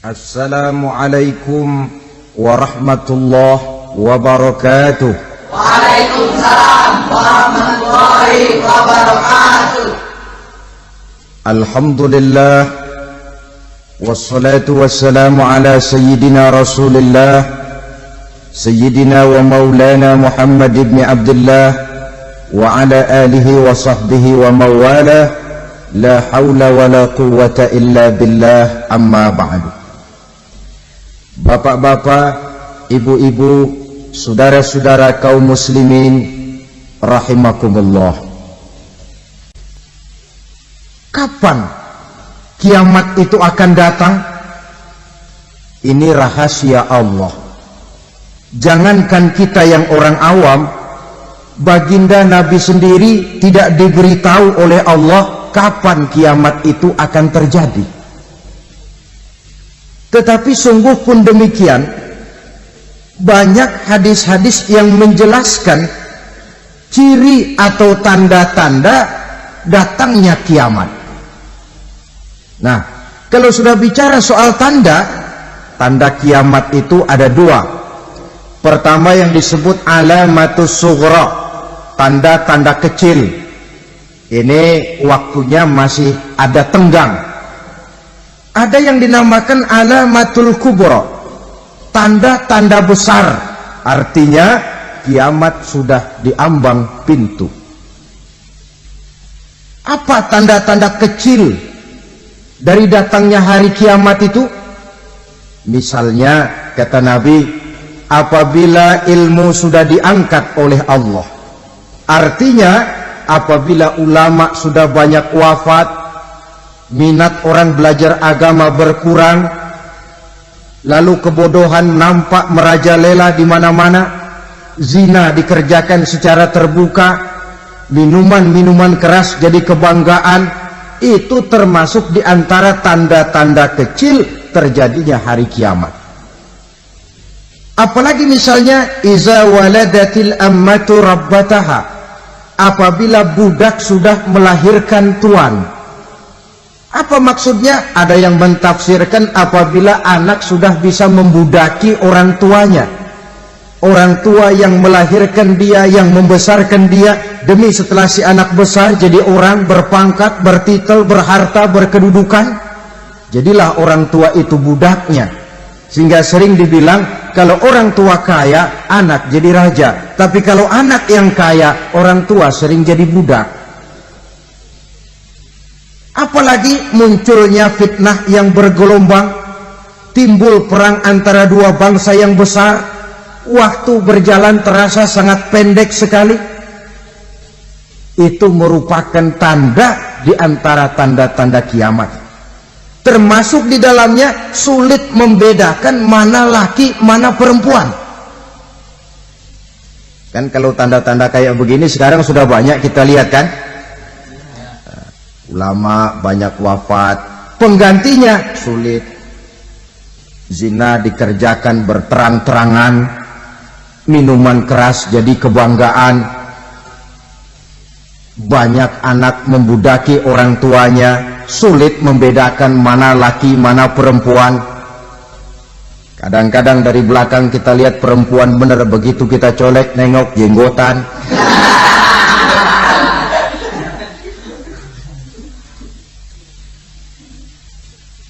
Assalamualaikum warahmatullahi wabarakatuh. Waalaikumsalam warahmatullahi wabarakatuh. Alhamdulillah wassalatu wassalamu ala sayyidina Rasulillah sayyidina wa maulana Muhammad ibn Abdullah wa ala alihi wa sahbihi wa mawala. La haula wa la quwwata illa billah, amma ba'du. Bapak-bapak, ibu-ibu, saudara-saudara kaum muslimin rahimakumullah. Kapan kiamat itu akan datang? Ini rahasia Allah. Jangankan kita yang orang awam, baginda Nabi sendiri tidak diberitahu oleh Allah kapan kiamat itu akan terjadi. Tetapi sungguh pun demikian, banyak hadis-hadis yang menjelaskan ciri atau tanda-tanda datangnya kiamat. Nah, kalau sudah bicara soal tanda kiamat itu ada dua. Pertama yang disebut alamatus sughra, tanda-tanda kecil. Ini waktunya masih ada tenggang. Ada yang dinamakan alamatul kubra, tanda-tanda besar, artinya kiamat sudah diambang pintu. Apa tanda-tanda kecil dari datangnya hari kiamat itu? Misalnya kata Nabi, apabila ilmu sudah diangkat oleh Allah, artinya apabila ulama sudah banyak wafat, minat orang belajar agama berkurang, lalu kebodohan nampak merajalela di mana-mana, zina dikerjakan secara terbuka, minuman-minuman keras jadi kebanggaan, itu termasuk di antara tanda-tanda kecil terjadinya hari kiamat. Apalagi misalnya iza waladatil ammatu rabbataha, apabila budak sudah melahirkan tuan. Apa maksudnya? Ada yang mentafsirkan apabila anak sudah bisa membudaki orang tuanya. Orang tua yang melahirkan dia, yang membesarkan dia, demi setelah si anak besar jadi orang berpangkat, bertitel, berharta, berkedudukan. Jadilah orang tua itu budaknya. Sehingga sering dibilang kalau orang tua kaya, anak jadi raja. Tapi kalau anak yang kaya, orang tua sering jadi budak. Apalagi munculnya fitnah yang bergelombang, timbul perang antara dua bangsa yang besar, waktu berjalan terasa sangat pendek sekali. Itu merupakan tanda di antara tanda-tanda kiamat. Termasuk di dalamnya sulit membedakan mana laki, mana perempuan. Kan kalau tanda-tanda kayak begini sekarang sudah banyak kita lihat kan? Ulama banyak wafat, penggantinya sulit. Zina dikerjakan berterang-terangan, minuman keras jadi kebanggaan, banyak anak membudaki orang tuanya, sulit membedakan mana laki mana perempuan. Kadang-kadang dari belakang kita lihat perempuan bener, begitu kita colek nengok jenggotan.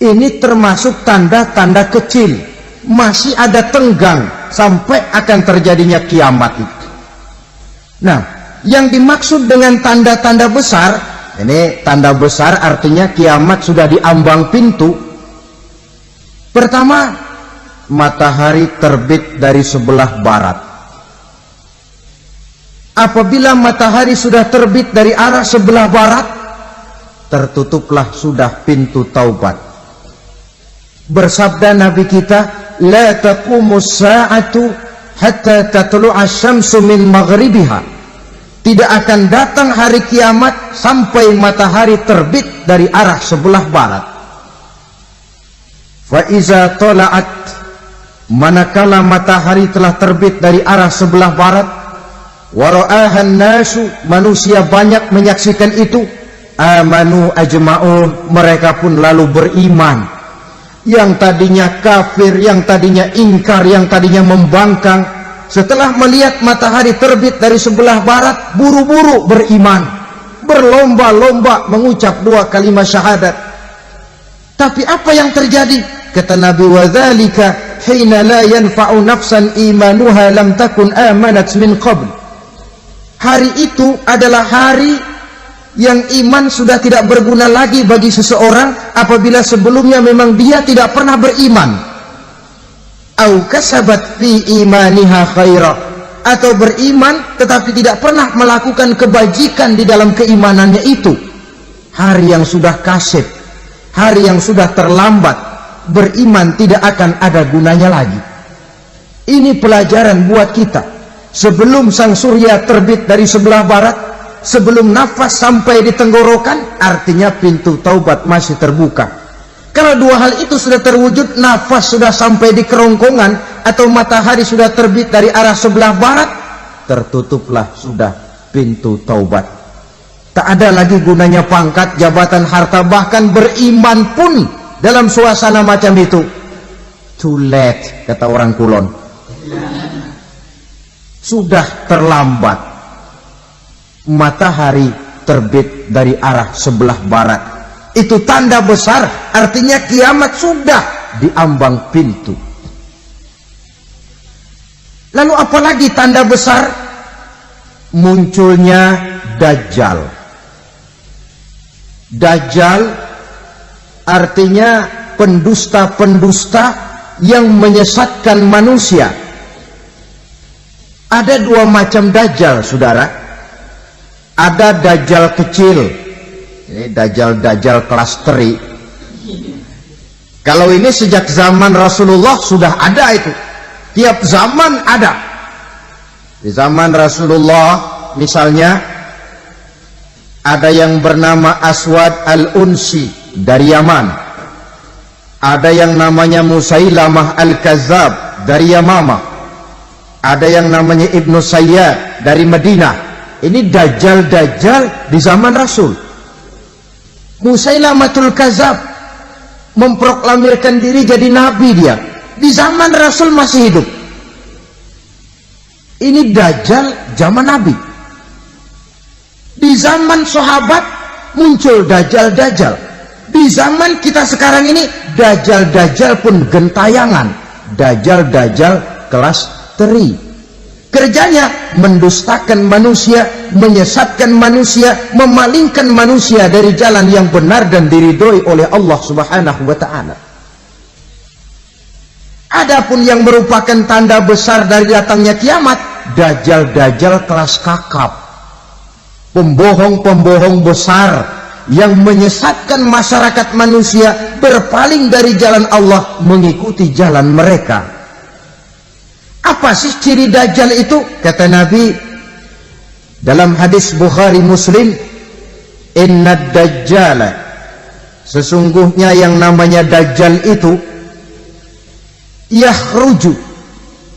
Ini termasuk tanda-tanda kecil, masih ada tenggang sampai akan terjadinya kiamat itu. Nah, yang dimaksud dengan tanda-tanda besar, ini tanda besar artinya kiamat sudah diambang pintu. Pertama, matahari terbit dari sebelah barat. Apabila matahari sudah terbit dari arah sebelah barat, tertutuplah sudah pintu taubat. Bersabda Nabi kita, la taqumus sa'atu hatta tatlu'a syamsu min maghribiha. Tidak akan datang hari kiamat sampai matahari terbit dari arah sebelah barat. Fa iza tala'at, manakala matahari telah terbit dari arah sebelah barat, wa ra'ahan nasu, manusia banyak menyaksikan itu, amanu ajma'un, mereka pun lalu beriman. yang tadinya kafir, yang tadinya ingkar, yang tadinya membangkang, setelah melihat matahari terbit dari sebelah barat, buru-buru beriman, berlomba-lomba mengucap 2 kalimat syahadat. Tapi apa yang terjadi? Kata Nabi, wadzalika hina la yanfa'u nafsan imanuha lam takun amanat min qabl. Hari itu adalah hari yang iman sudah tidak berguna lagi bagi seseorang apabila sebelumnya memang dia tidak pernah beriman. Au kasabat fi imaniha khaira, atau beriman tetapi tidak pernah melakukan kebajikan di dalam keimanannya itu. Hari yang sudah kasib, hari yang sudah terlambat, beriman tidak akan ada gunanya lagi. Ini pelajaran buat kita. Sebelum sang surya terbit dari sebelah barat, sebelum nafas sampai di tenggorokan, artinya pintu taubat masih terbuka. Kalau 2 hal itu sudah terwujud, nafas sudah sampai di kerongkongan atau matahari sudah terbit dari arah sebelah barat, tertutuplah sudah pintu taubat. Tak ada lagi gunanya pangkat, jabatan, harta, bahkan beriman pun dalam suasana macam itu too late, kata orang Kulon. Sudah terlambat. Matahari terbit dari arah sebelah barat, itu tanda besar, artinya kiamat sudah diambang pintu. Lalu apalagi tanda besar? Munculnya Dajjal. Dajjal artinya pendusta-pendusta yang menyesatkan manusia. Ada 2 macam Dajjal, saudara. Ada Dajjal kecil, ini Dajjal kelas teri. Kalau ini sejak zaman Rasulullah sudah ada itu. Tiap zaman ada. Di zaman Rasulullah misalnya ada yang bernama Aswad al-Unsi dari Yaman. Ada yang namanya Musailamah al-Kazzab dari Yamamah. Ada yang namanya Ibnu Sayyad dari Madinah. Ini Dajjal di zaman Rasul. Musailamatul Kazzab memproklamirkan diri jadi nabi, dia di zaman Rasul masih hidup. Ini Dajjal zaman Nabi. Di zaman sahabat muncul Dajjal. Di zaman kita sekarang ini Dajjal pun gentayangan. Dajjal kelas teri. Kerjanya mendustakan manusia, menyesatkan manusia, memalingkan manusia dari jalan yang benar dan diridhoi oleh Allah Subhanahu wa ta'ala. Adapun yang merupakan tanda besar dari datangnya kiamat, Dajjal kelas kakap, pembohong besar yang menyesatkan masyarakat manusia berpaling dari jalan Allah mengikuti jalan mereka. Apa sih ciri Dajjal itu? Kata Nabi dalam hadis Bukhari Muslim, Innad Dajjala, sesungguhnya yang namanya Dajjal itu yakhruju,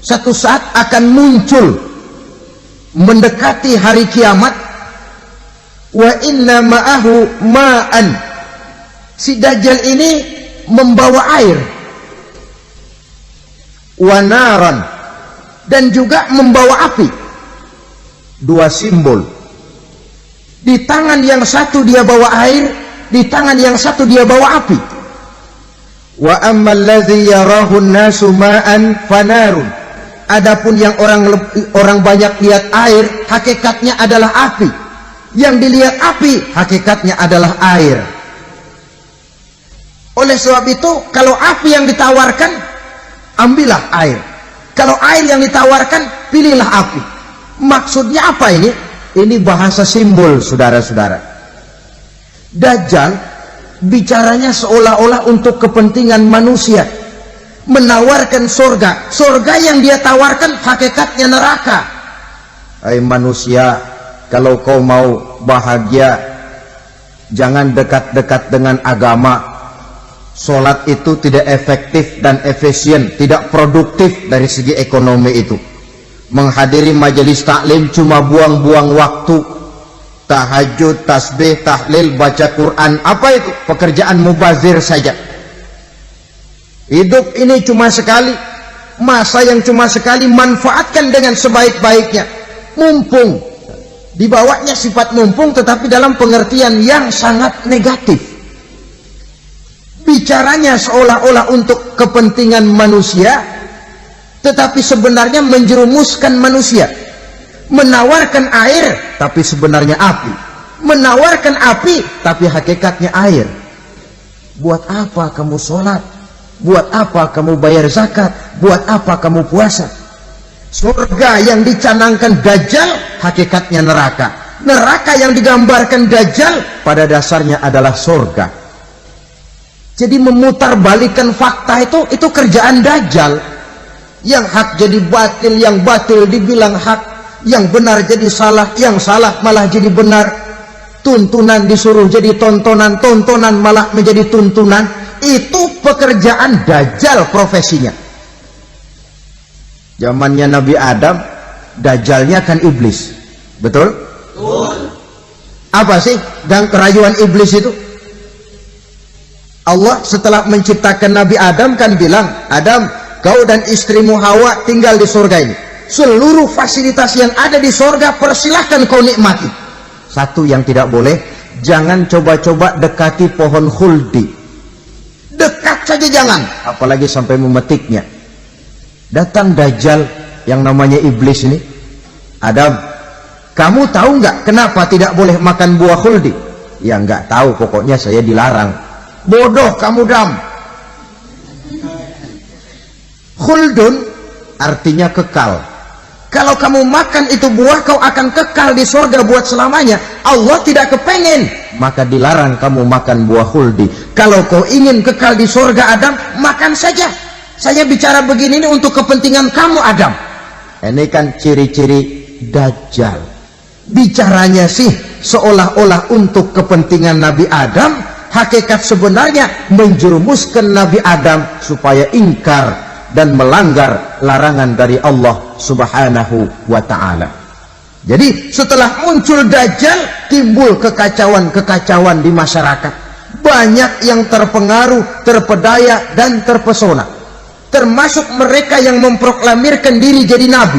satu saat akan muncul mendekati hari kiamat. Wa inna ma'ahu ma'an, si Dajjal ini membawa air, wa naran, dan juga membawa api. 2 simbol. Di tangan yang satu dia bawa air, di tangan yang satu dia bawa api. Wa ammal ladzi yarahu an-nasu ma'an fanarun, adapun yang orang banyak lihat air, hakikatnya adalah api. Yang dilihat api, hakikatnya adalah air. Oleh sebab itu, kalau api yang ditawarkan, ambillah air. Kalau air yang ditawarkan, pilihlah api. Maksudnya apa ini? Ini bahasa simbol, saudara-saudara. Dajjal bicaranya seolah-olah untuk kepentingan manusia, menawarkan surga. Surga yang dia tawarkan hakikatnya neraka. Hai manusia, kalau kau mau bahagia, jangan dekat-dekat dengan agama. Sholat itu tidak efektif dan efisien, tidak produktif dari segi ekonomi itu. Menghadiri majelis taklim cuma buang-buang waktu. Tahajud, tasbih, tahlil, baca Quran, apa itu? Pekerjaan mubazir saja. Hidup ini cuma sekali, masa yang cuma sekali, manfaatkan dengan sebaik-baiknya. Mumpung, dibawanya sifat mumpung tetapi dalam pengertian yang sangat negatif. Bicaranya seolah-olah untuk kepentingan manusia, tetapi sebenarnya menjerumuskan manusia. Menawarkan air tapi sebenarnya api, menawarkan api tapi hakikatnya air. Buat apa kamu sholat? Buat apa kamu bayar zakat? Buat apa kamu puasa? Surga yang dicanangkan Dajjal hakikatnya neraka. Neraka yang digambarkan Dajjal pada dasarnya adalah surga. Jadi memutarbalikkan fakta itu kerjaan Dajjal. Yang hak jadi batil, yang batil dibilang hak, yang benar jadi salah, yang salah malah jadi benar. Tuntunan disuruh jadi tontonan, tontonan malah menjadi tuntunan. Itu pekerjaan Dajjal profesinya. Zamannya Nabi Adam, Dajjalnya kan iblis. Betul? Betul. Apa sih dan kerayuan iblis itu? Allah setelah menciptakan Nabi Adam kan bilang, Adam, kau dan istrimu Hawa tinggal di surga ini. Seluruh fasilitas yang ada di surga persilahkan kau nikmati. Satu yang tidak boleh, jangan coba-coba dekati pohon khuldi. Dekat saja jangan, apalagi sampai memetiknya. Datang Dajjal yang namanya iblis ini. Adam, kamu tahu nggak kenapa tidak boleh makan buah khuldi? Ya nggak tahu, pokoknya saya dilarang. Bodoh kamu, Dam. Khuldun artinya kekal. Kalau kamu makan itu buah, kau akan kekal di surga buat selamanya. Allah tidak kepengen, maka dilarang kamu makan buah khuldi. Kalau kau ingin kekal di surga, Adam, makan saja. Saya bicara begini ini untuk kepentingan kamu, Adam. Ini kan ciri-ciri Dajjal. Bicaranya sih seolah-olah untuk kepentingan Nabi Adam, hakikat sebenarnya menjerumuskan Nabi Adam supaya ingkar dan melanggar larangan dari Allah Subhanahu wa ta'ala. Jadi setelah muncul Dajjal, timbul kekacauan-kekacauan di masyarakat. Banyak yang terpengaruh, terpedaya dan terpesona. Termasuk mereka yang memproklamirkan diri jadi nabi,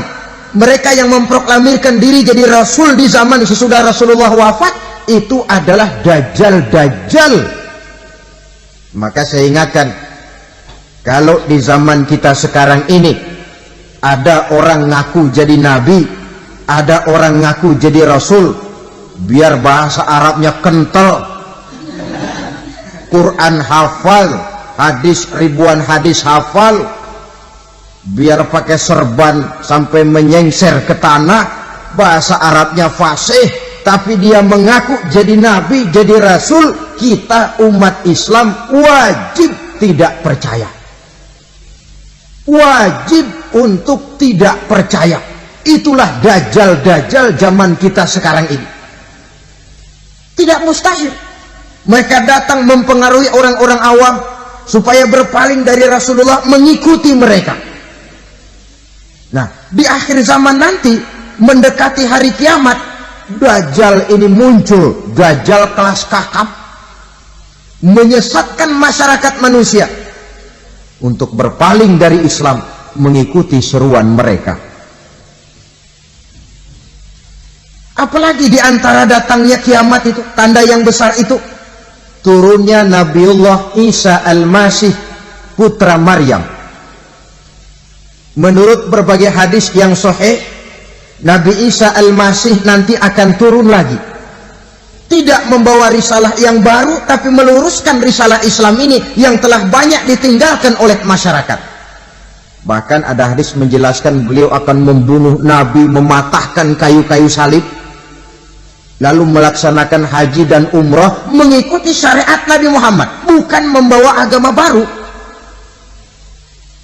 mereka yang memproklamirkan diri jadi rasul di zaman sesudah Rasulullah wafat. Itu adalah Dajjal-Dajjal. Maka saya ingatkan, kalau di zaman kita sekarang ini ada orang ngaku jadi nabi, ada orang ngaku jadi rasul, biar bahasa Arabnya kental, Quran hafal, hadis ribuan hadis hafal, biar pakai serban sampai menyengser ke tanah, bahasa Arabnya fasih, tapi dia mengaku jadi nabi, jadi rasul, kita umat Islam wajib tidak percaya. Wajib untuk tidak percaya. Itulah Dajjal-Dajjal zaman kita sekarang ini. Tidak mustahil mereka datang mempengaruhi orang-orang awam supaya berpaling dari Rasulullah, mengikuti mereka. Nah, di akhir zaman nanti, mendekati hari kiamat, Dajjal ini muncul. Dajjal kelas kakap, menyesatkan masyarakat manusia untuk berpaling dari Islam, mengikuti seruan mereka. Apalagi di antara datangnya kiamat itu, tanda yang besar itu, turunnya Nabiullah Isa Al-Masih, putra Maryam. Menurut berbagai hadis yang sahih, Nabi Isa Al-Masih nanti akan turun lagi. Tidak membawa risalah yang baru, tapi meluruskan risalah Islam ini yang telah banyak ditinggalkan oleh masyarakat. Bahkan ada hadis menjelaskan beliau akan membunuh Nabi, mematahkan kayu-kayu salib, lalu melaksanakan haji dan umrah mengikuti syariat Nabi Muhammad, bukan membawa agama baru.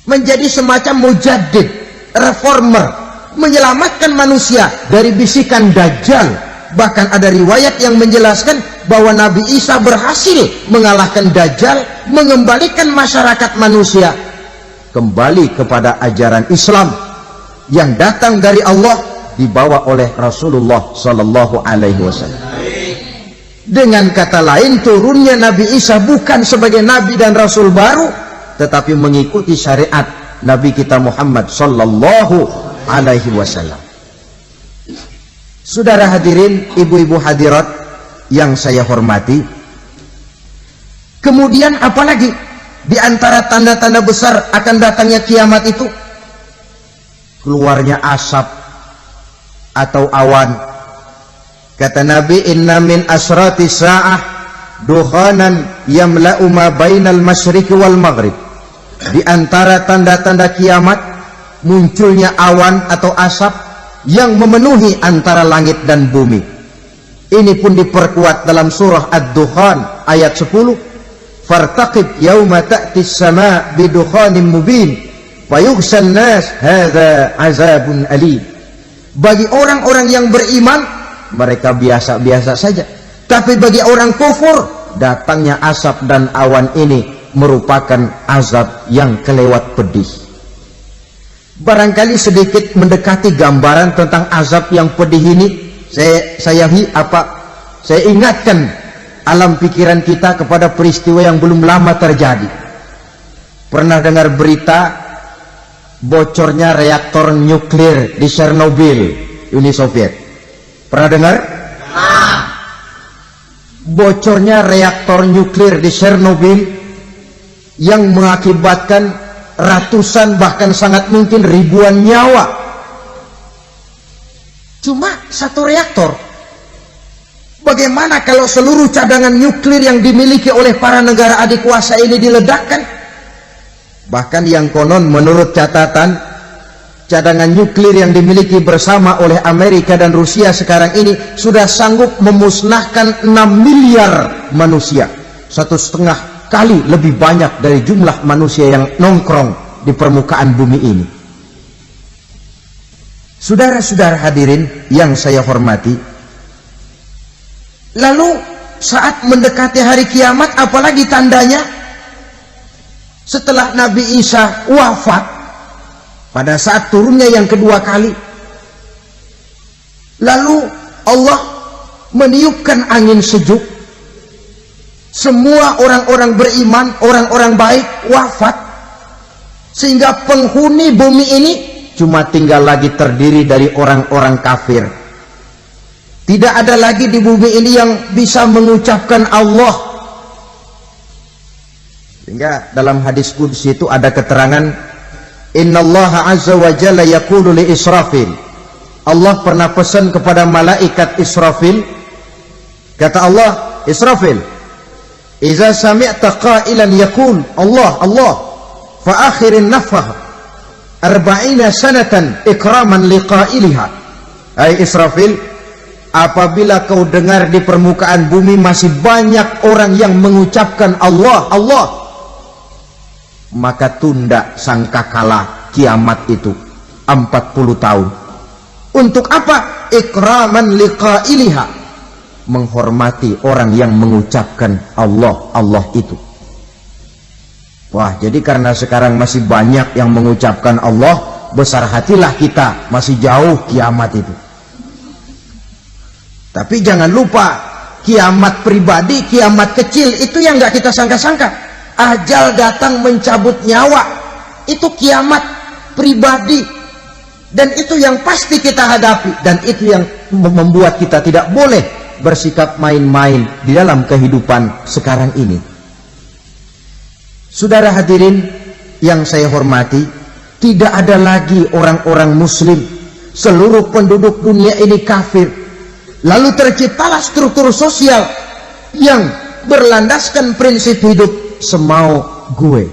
Menjadi semacam mujaddid, reformer, menyelamatkan manusia dari bisikan Dajjal. Bahkan ada riwayat yang menjelaskan bahwa Nabi Isa berhasil mengalahkan Dajjal, mengembalikan masyarakat manusia kembali kepada ajaran Islam yang datang dari Allah, dibawa oleh Rasulullah Sallallahu Alaihi Wasallam. Dengan kata lain, turunnya Nabi Isa bukan sebagai Nabi dan Rasul baru, tetapi mengikuti syariat Nabi kita Muhammad sallallahu alaihi wasallam. Saudara hadirin, ibu-ibu hadirat yang saya hormati, kemudian apalagi di antara tanda-tanda besar akan datangnya kiamat itu? Keluarnya asap atau awan. Kata Nabi, inna min asrati sa'ah dukhanan yamla'u ma bainal masyriqi wal maghrib. Di antara tanda-tanda kiamat munculnya awan atau asap yang memenuhi antara langit dan bumi. Ini pun diperkuat dalam surah Ad-Dukhan ayat 10. Fartaqib yauma ta'ti as-sama' bidukhanin mubin fayughshan nas hadza azabun alim. Bagi orang-orang yang beriman, mereka biasa-biasa saja. Tapi bagi orang kufur, datangnya asap dan awan ini merupakan azab yang kelewat pedih. Barangkali sedikit mendekati gambaran tentang azab yang pedih ini, saya ingatkan alam pikiran kita kepada peristiwa yang belum lama terjadi. Pernah dengar berita bocornya reaktor nuklir di Chernobyl, Uni Soviet? Pernah dengar? Bocornya reaktor nuklir di Chernobyl yang mengakibatkan ratusan bahkan sangat mungkin ribuan nyawa. Cuma satu reaktor. Bagaimana kalau seluruh cadangan nuklir yang dimiliki oleh para negara adikuasa ini diledakkan? Bahkan yang konon menurut catatan, cadangan nuklir yang dimiliki bersama oleh Amerika dan Rusia sekarang ini sudah sanggup memusnahkan 6 miliar manusia. 1,5 kali lebih banyak dari jumlah manusia yang nongkrong di permukaan bumi ini. Saudara-saudara hadirin yang saya hormati, lalu saat mendekati hari kiamat, apalagi tandanya? Setelah Nabi Isa wafat, pada saat turunnya yang kedua kali, lalu Allah meniupkan angin sejuk. Semua orang-orang beriman, orang-orang baik wafat, sehingga penghuni bumi ini cuma tinggal lagi terdiri dari orang-orang kafir. Tidak ada lagi di bumi ini yang bisa mengucapkan Allah. Sehingga dalam hadis qudsi itu ada keterangan, innallaha azza wa jalla yaqulu li Israfil. Allah pernah pesan kepada malaikat Israfil, kata Allah, Israfil, iza sami'ta qailan yaqul Allah Allah fa akhirin nafah 40 sanatan ikraman liqailiha. Hai Israfil, apabila kau dengar di permukaan bumi masih banyak orang yang mengucapkan Allah Allah, maka tunda sangkakala kiamat itu 40 tahun. Untuk apa? Ikraman liqailiha, menghormati orang yang mengucapkan Allah Allah itu. Wah, jadi karena sekarang masih banyak yang mengucapkan Allah, besar hatilah kita, masih jauh kiamat itu. Tapi jangan lupa, kiamat pribadi, kiamat kecil itu yang nggak kita sangka-sangka. Ajal datang mencabut nyawa, itu kiamat pribadi, dan itu yang pasti kita hadapi, dan itu yang membuat kita tidak boleh bersikap main-main di dalam kehidupan sekarang ini. Saudara hadirin yang saya hormati, tidak ada lagi orang-orang muslim. Seluruh penduduk dunia ini kafir. Lalu terciptalah struktur sosial yang berlandaskan prinsip hidup semau gue.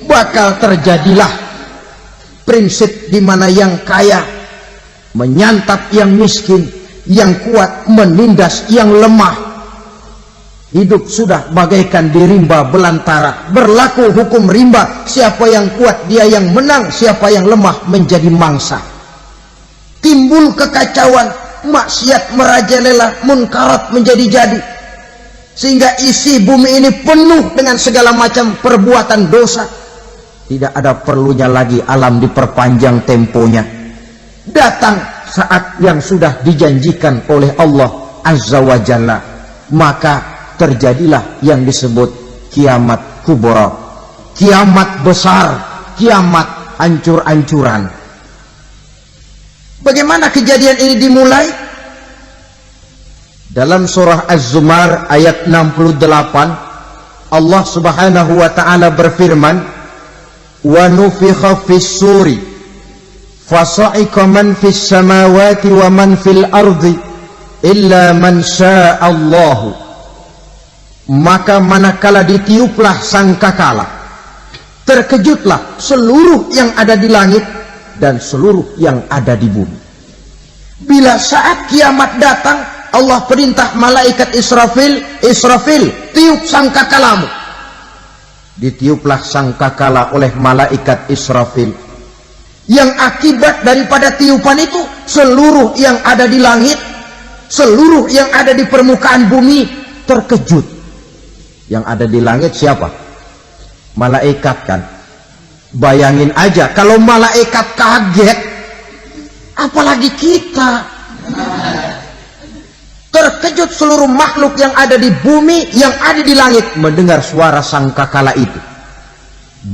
Bakal terjadilah prinsip di mana yang kaya menyantap yang miskin, yang kuat menindas yang lemah. Hidup sudah bagaikan di rimba belantara, berlaku hukum rimba, siapa yang kuat dia yang menang, siapa yang lemah menjadi mangsa. Timbul kekacauan, maksiat merajalela, munkarat menjadi-jadi, sehingga isi bumi ini penuh dengan segala macam perbuatan dosa. Tidak ada perlunya lagi alam diperpanjang temponya. Datang saat yang sudah dijanjikan oleh Allah Azza wa Jalla, maka terjadilah yang disebut kiamat kubra, kiamat besar, kiamat hancur-hancuran. Bagaimana kejadian ini dimulai? Dalam surah Az-Zumar ayat 68, Allah Subhanahu wa taala berfirman, "Wa nufikha fis-suri fasa'iqa man fis samawati wa man fil ardi illa man syaa Allah." Maka manakala ditiuplah sangkakala, terkejutlah seluruh yang ada di langit dan seluruh yang ada di bumi. Bila saat kiamat datang, Allah perintah malaikat Israfil, "Israfil, tiup sangkakalamu." Ditiuplah sangkakala oleh malaikat Israfil. Yang akibat daripada tiupan itu, seluruh yang ada di langit, seluruh yang ada di permukaan bumi terkejut. Yang ada di langit siapa? Malaikat kan. Bayangin aja kalau malaikat kaget, apalagi kita. Terkejut seluruh makhluk yang ada di bumi, yang ada di langit mendengar suara sangkakala itu.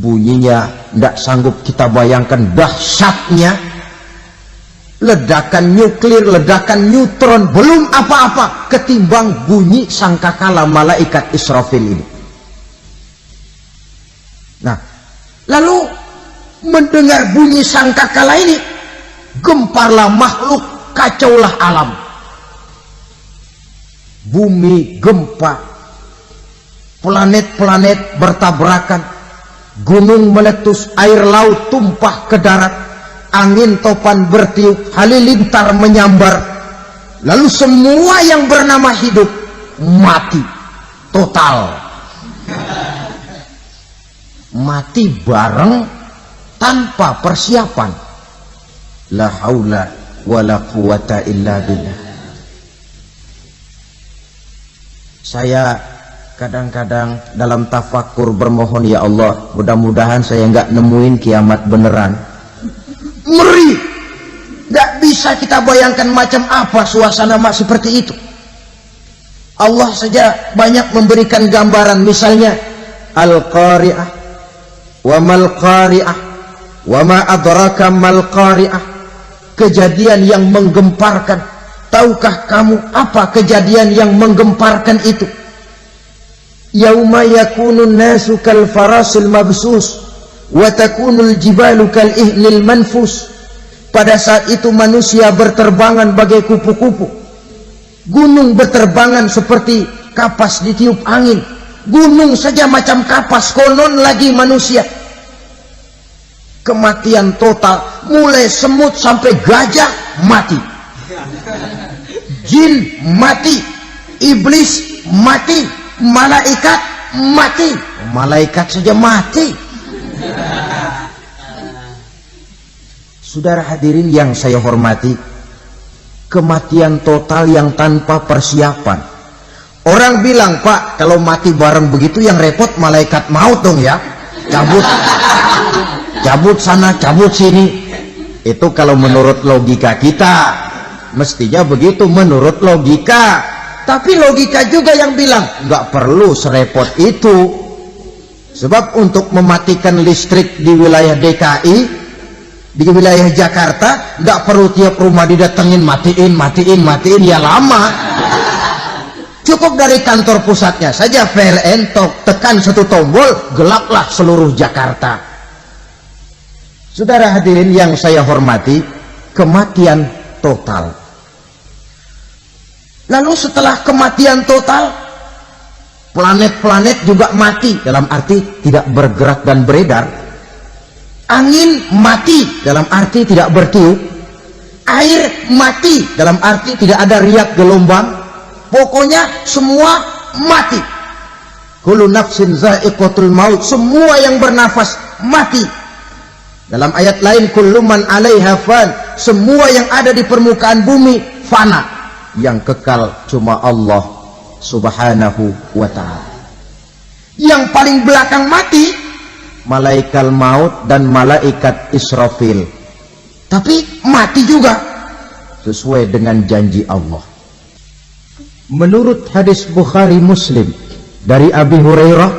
Bunyinya tidak sanggup kita bayangkan dahsyatnya. Ledakan nuklir, ledakan neutron, belum apa-apa ketimbang bunyi sangkakala malaikat Israfil ini. Nah, lalu mendengar bunyi sangkakala ini, gemparlah makhluk, kacaulah alam. Bumi gempa, planet-planet bertabrakan, gunung meletus, air laut tumpah ke darat, angin topan bertiup, halilintar menyambar. Lalu semua yang bernama hidup mati total. Mati bareng tanpa persiapan. La haula wala quwata illa billah. Saya kadang-kadang dalam tafakur bermohon, ya Allah, mudah-mudahan saya nggak nemuin kiamat beneran. Ngeri, nggak bisa kita bayangkan macam apa suasana seperti itu. Allah saja banyak memberikan gambaran, misalnya Al-Qari'ah, wa mal qari'ah, wa ma adraka mal qari'ah. Kejadian yang menggemparkan. Tahukah kamu apa kejadian yang menggemparkan itu? Yauma yakunun nasu kal farasil mabsus wa takunul jibalu kal ihnil manfus. Pada saat itu manusia berterbangan bagai kupu-kupu, gunung berterbangan seperti kapas ditiup angin. Gunung saja macam kapas, konon lagi manusia. Kematian total, mulai semut sampai gajah mati, jin mati, iblis mati, malaikat mati. Malaikat saja mati. Saudara hadirin yang saya hormati, kematian total yang tanpa persiapan. Orang bilang, Pak, kalau mati bareng begitu yang repot malaikat maut dong ya. Cabut sana, cabut sini. Itu kalau menurut logika kita, mestinya begitu menurut logika. Tapi logika juga yang bilang nggak perlu serepot itu. Sebab untuk mematikan listrik di wilayah DKI, di wilayah Jakarta, nggak perlu tiap rumah didatengin matiin ya lama. Cukup dari kantor pusatnya saja PLN tekan satu tombol, gelaplah seluruh Jakarta. Saudara hadirin yang saya hormati, kematian total. Lalu setelah kematian total, planet-planet juga mati, dalam arti tidak bergerak dan beredar. Angin mati, dalam arti tidak bertiup. Air mati, dalam arti tidak ada riak gelombang. Pokoknya semua mati. Kullu nafsin za'iqatul maut, semua yang bernafas mati. Dalam ayat lain, kullu man 'alaiha fan, semua yang ada di permukaan bumi fana. Yang kekal cuma Allah Subhanahu wa ta'ala. Yang paling belakang mati malaikat maut dan malaikat Israfil. Tapi mati juga sesuai dengan janji Allah. Menurut hadis Bukhari Muslim dari Abi Hurairah,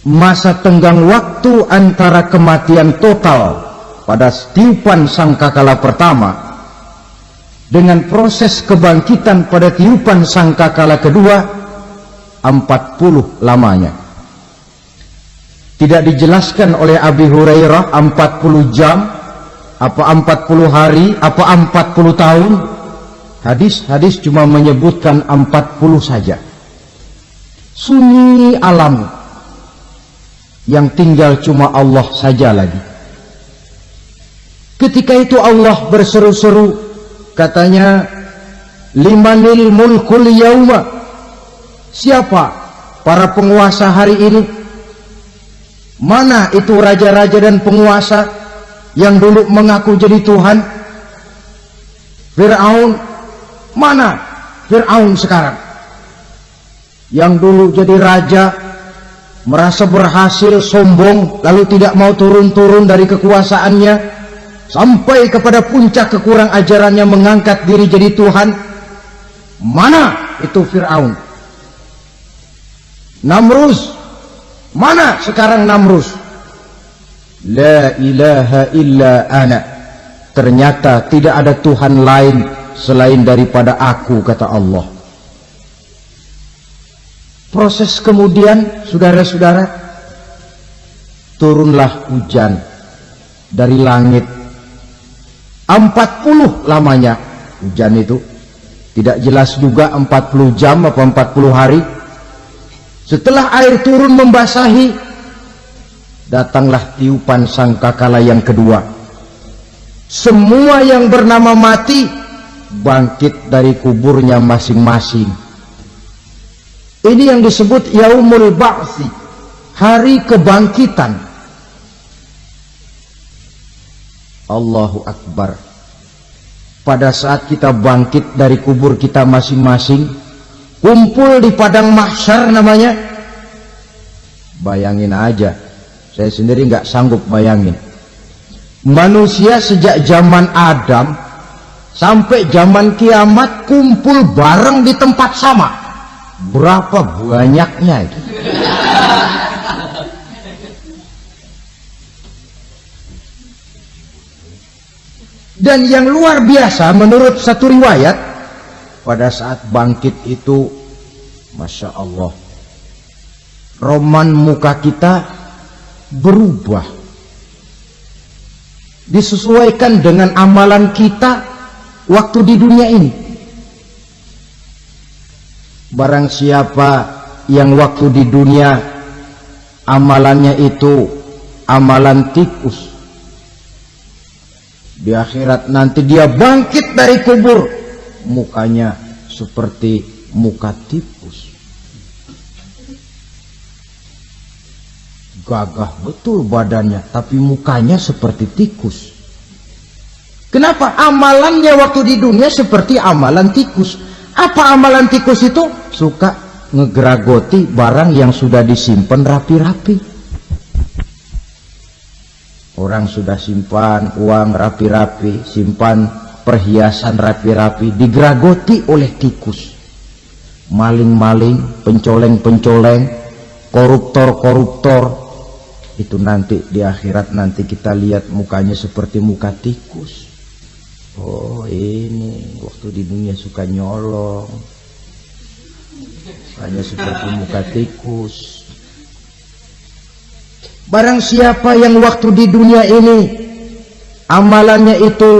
masa tenggang waktu antara kematian total pada tiupan sangkakala pertama dengan proses kebangkitan pada tiupan sangkakala kedua 40 lamanya. Tidak dijelaskan oleh Abi Hurairah 40 jam, apa 40 hari, apa 40 tahun. Hadis-hadis cuma menyebutkan 40 saja. Sunyi alam yang tinggal cuma Allah saja lagi. Ketika itu Allah berseru-seru, katanya, limanil mulkul yauma, siapa para penguasa hari ini? Mana itu raja-raja dan penguasa yang dulu mengaku jadi Tuhan? Fir'aun, mana Fir'aun sekarang? Yang dulu jadi raja, merasa berhasil, sombong, lalu tidak mau turun-turun dari kekuasaannya, sampai kepada puncak kekurang ajarannya mengangkat diri jadi Tuhan. Mana itu Fir'aun? Namrus, mana sekarang Namrus? La ilaha illa ana, ternyata tidak ada Tuhan lain selain daripada aku, kata Allah. Proses kemudian, saudara-saudara, turunlah hujan dari langit. 40 lamanya hujan itu, tidak jelas juga 40 jam apa 40 hari. Setelah air turun membasahi, datanglah tiupan sangkakala yang kedua. Semua yang bernama mati bangkit dari kuburnya masing-masing. Ini yang disebut Yaumul Ba'tsi, hari kebangkitan. Allahu Akbar. Pada saat kita bangkit dari kubur kita masing-masing, kumpul di padang mahsyar namanya. Bayangin aja, saya sendiri nggak sanggup bayangin. Manusia sejak zaman Adam sampai zaman kiamat kumpul bareng di tempat sama. Berapa banyaknya itu? Dan yang luar biasa menurut satu riwayat, pada saat bangkit itu, Masya Allah, roman muka kita berubah, disesuaikan dengan amalan kita waktu di dunia ini. Barang siapa yang waktu di dunia amalannya itu amalan tikus, di akhirat nanti dia bangkit dari kubur, mukanya seperti muka tikus. Gagah betul badannya, tapi mukanya seperti tikus. Kenapa? Amalannya waktu di dunia seperti amalan tikus. Apa amalan tikus itu? Suka ngegeragoti barang yang sudah disimpan rapi-rapi. Orang sudah simpan uang rapi-rapi, simpan perhiasan rapi-rapi, digeragoti oleh tikus. Maling-maling, pencoleng-pencoleng, koruptor-koruptor, itu nanti di akhirat nanti kita lihat mukanya seperti muka tikus. Oh, ini waktu di dunia suka nyolong, hanya seperti muka tikus. Barang siapa yang waktu di dunia ini amalannya itu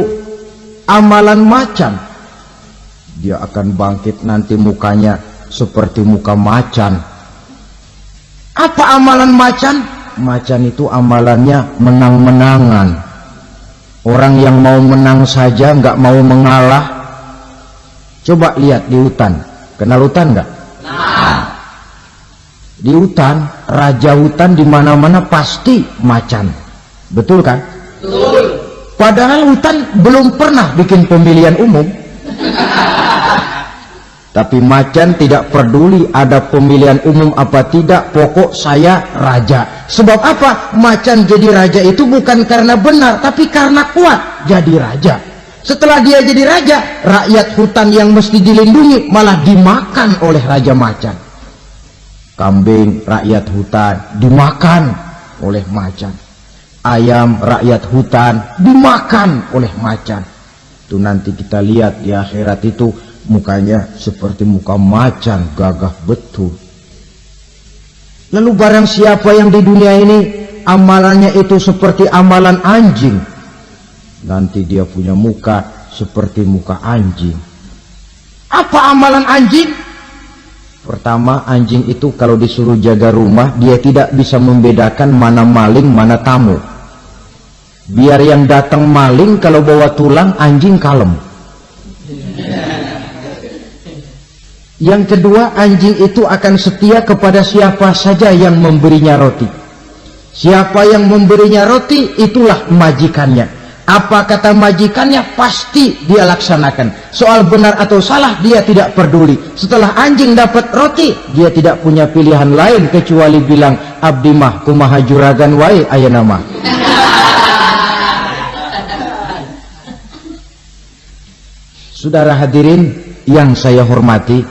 amalan macan, dia akan bangkit nanti mukanya seperti muka macan. Apa amalan macan? Macan itu amalannya menang-menangan. Orang yang mau menang saja, nggak mau mengalah. Coba lihat di hutan, kenal hutan nggak? Nah. Di hutan, raja hutan di mana-mana pasti macan, betul kan? Betul. Padahal hutan belum pernah bikin pemilihan umum. Tapi macan tidak peduli ada pemilihan umum apa tidak, pokok saya raja. Sebab apa? Macan jadi raja itu bukan karena benar, tapi karena kuat jadi raja. Setelah dia jadi raja, rakyat hutan yang mesti dilindungi malah dimakan oleh raja macan. Kambing rakyat hutan dimakan oleh macan. Ayam rakyat hutan dimakan oleh macan. Itu nanti kita lihat di akhirat itu mukanya seperti muka macan, gagah betul. Lalu barang siapa yang di dunia ini amalannya itu seperti amalan anjing, nanti dia punya muka seperti muka anjing. Apa amalan anjing? Pertama, anjing itu kalau disuruh jaga rumah, dia tidak bisa membedakan mana maling, mana tamu. Biar yang datang maling, kalau bawa tulang, anjing kalem. Yang kedua, anjing itu akan setia kepada siapa saja yang memberinya roti. Siapa yang memberinya roti, itulah majikannya. Apa kata majikannya, pasti dia laksanakan. Soal benar atau salah, dia tidak peduli. Setelah anjing dapat roti, dia tidak punya pilihan lain kecuali bilang, abdi mah kumaha juragan wae ayeuna mah. Saudara hadirin yang saya hormati,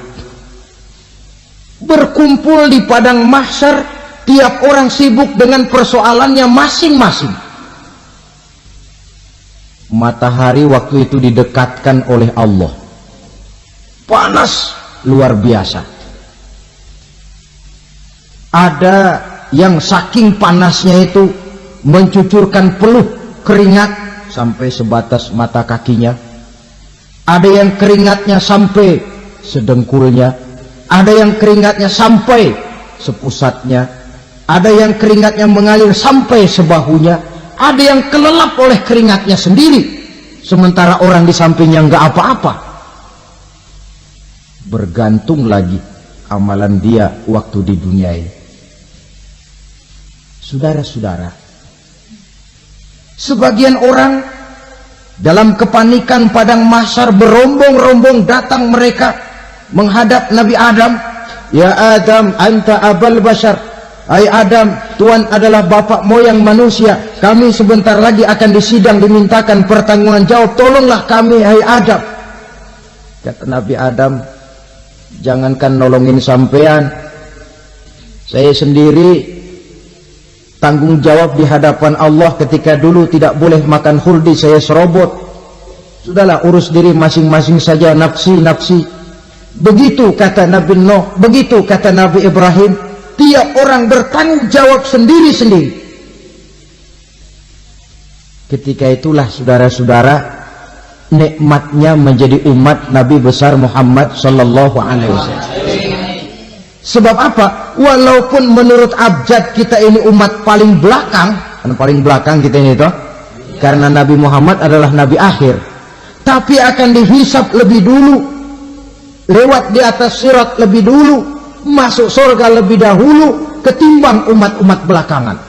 berkumpul di padang mahsyar, tiap orang sibuk dengan persoalannya masing-masing. Matahari waktu itu didekatkan oleh Allah, panas luar biasa. Ada yang saking panasnya itu mencucurkan peluh keringat sampai sebatas mata kakinya. Ada yang keringatnya sampai sedengkulnya, ada yang keringatnya sampai sepusatnya, ada yang keringatnya mengalir sampai sebahunya, ada yang kelelap oleh keringatnya sendiri, sementara orang di sampingnya nggak apa-apa. Bergantung lagi amalan dia waktu di dunia ini. Saudara-saudara, sebagian orang dalam kepanikan padang mahsyar berombong-rombong datang mereka menghadap Nabi Adam. Ya Adam, anta abal bashar. Hai Adam, Tuhan adalah bapak moyang manusia. Kami sebentar lagi akan disidang, dimintakan pertanggungan jawab. Tolonglah kami, hai Adam. Kata Nabi Adam, jangankan nolongin sampean, saya sendiri tanggung jawab di hadapan Allah. Ketika dulu tidak boleh makan khuldi, saya serobot. Sudahlah, urus diri masing-masing saja, nafsi. Begitu kata Nabi Nuh, begitu kata Nabi Ibrahim. Tiap orang bertanggung jawab sendiri-sendiri. Ketika itulah saudara-saudara, nikmatnya menjadi umat Nabi besar Muhammad sallallahu alaihi wasallam. Sebab apa? Walaupun menurut abjad kita ini umat paling belakang, kan paling belakang kita ini toh, karena Nabi Muhammad adalah nabi akhir, tapi akan dihisab lebih dulu, lewat di atas sirat lebih dulu, masuk surga lebih dahulu ketimbang umat-umat belakangan.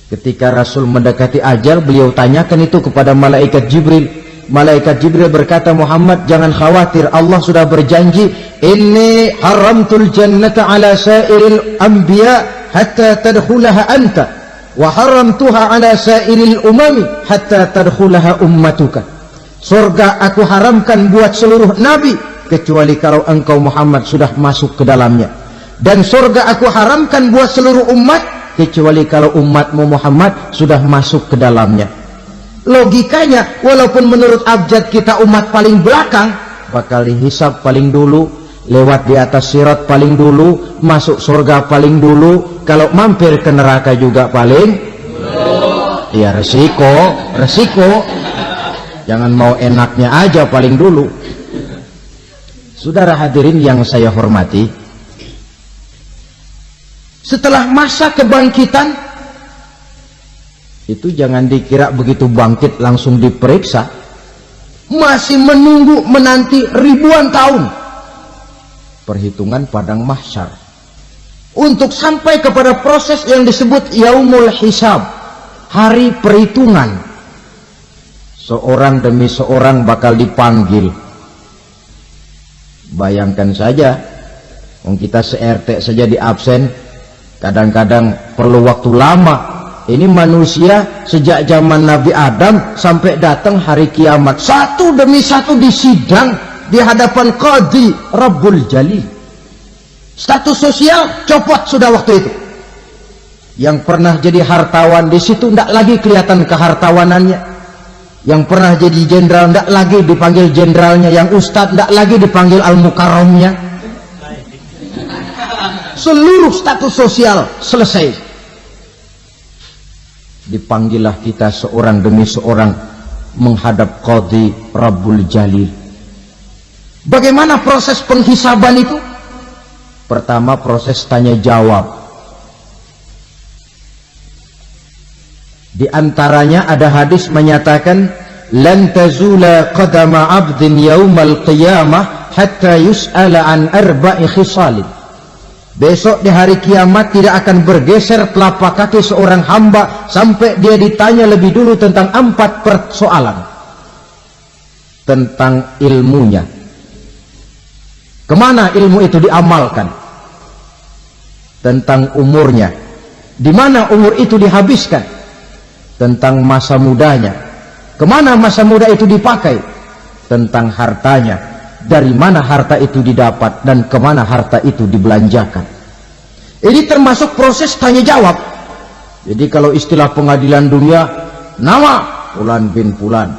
Ketika Rasul mendekati ajal, beliau tanyakan itu kepada malaikat Jibril. Malaikat Jibril berkata, Muhammad jangan khawatir, Allah sudah berjanji, inni haramtul jannata ala sairil anbiya hatta tadkhulaha anta wa haramtuha ala sairil umami hatta tadkhulaha ummatuka. Surga aku haramkan buat seluruh nabi kecuali kalau engkau Muhammad sudah masuk ke dalamnya, dan surga aku haramkan buat seluruh umat kecuali kalau umatmu Muhammad sudah masuk ke dalamnya. Logikanya, walaupun menurut abjad kita umat paling belakang, bakal dihisab paling dulu, lewat di atas sirat paling dulu, masuk surga paling dulu, kalau mampir ke neraka juga paling dulu. Ya resiko, jangan mau enaknya aja paling dulu. Saudara hadirin yang saya hormati, setelah masa kebangkitan itu jangan dikira begitu bangkit langsung diperiksa, masih menunggu menanti ribuan tahun perhitungan padang mahsyar untuk sampai kepada proses yang disebut yaumul hisab, hari perhitungan. Seorang demi seorang bakal dipanggil. Bayangkan saja, kita se-RT saja di absen, kadang-kadang perlu waktu lama. Ini manusia sejak zaman Nabi Adam sampai datang hari kiamat, satu demi satu disidang di hadapan Qadhi Rabbul Jalil. Status sosial copot sudah waktu itu. Yang pernah jadi hartawan di situ tidak lagi kelihatan kehartawanannya. Yang pernah jadi jenderal tidak lagi dipanggil jenderalnya. Yang ustadz tidak lagi dipanggil al-mukarramnya. Seluruh status sosial selesai. Dipanggillah kita seorang demi seorang menghadap Qadhi Rabbul Jalil. Bagaimana proses penghisaban itu? Pertama proses tanya jawab. Di antaranya ada hadis menyatakan lan tazula qadama 'abdin yaumal qiyamah hatta yus'ala an arba'i khisalin. Besok di hari kiamat tidak akan bergeser telapak kaki seorang hamba sampai dia ditanya lebih dulu tentang 4 persoalan. Tentang ilmunya. Kemana ilmu itu diamalkan? Tentang umurnya. Di mana umur itu dihabiskan? Tentang masa mudanya, kemana masa muda itu dipakai? Tentang hartanya, dari mana harta itu didapat dan kemana harta itu dibelanjakan. Ini termasuk proses tanya jawab. Jadi kalau istilah pengadilan dunia, nama Fulan bin Fulan.